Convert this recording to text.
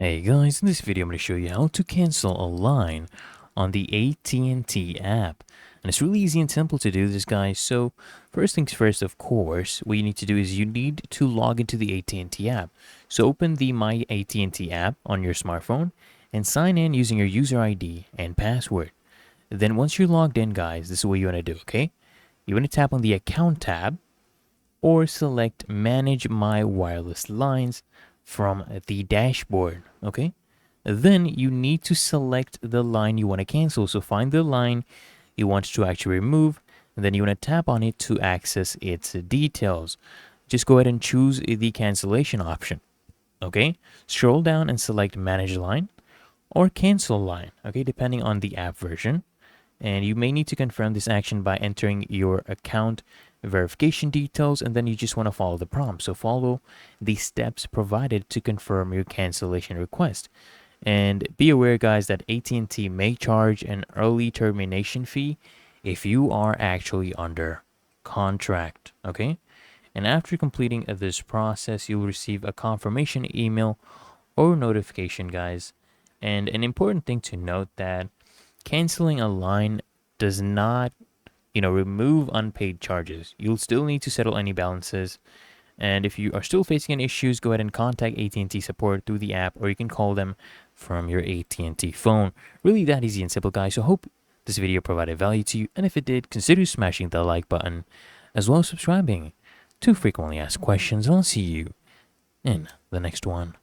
Hey guys, in this video I'm going to show you how to cancel a line on the AT&T app. And it's really easy and simple to do this, guys. So first things first, of course, what you need to do is you need to log into the AT&T app. So open the My AT&T app on your smartphone and sign in using your user ID and password. Then once you're logged in, guys, this is what you want to do, okay? You want to tap on the Account tab or select Manage My Wireless Lines from the dashboard, okay? Then you need to select the line you want to cancel. So find the line you want to actually remove, and then you want to tap on it to access its details. Just go ahead and choose the cancellation option, okay? Scroll down and select Manage Line or Cancel Line, okay, depending on the app version. And you may need to confirm this action by entering your account verification details, and then you just want to follow the prompt. So follow the steps provided to confirm your cancellation request. And be aware, guys, that AT&T may charge an early termination fee if you are actually under contract, okay? And after completing this process, you'll receive a confirmation email or notification, guys. And an important thing to note that canceling a line does not, remove unpaid charges. You'll still need to settle any balances. And if you are still facing any issues, go ahead and contact AT&T support through the app, or you can call them from your AT&T phone. Really that easy and simple, guys. So I hope this video provided value to you. And if it did, consider smashing the like button, as well as subscribing to frequently asked questions. And I'll see you in the next one.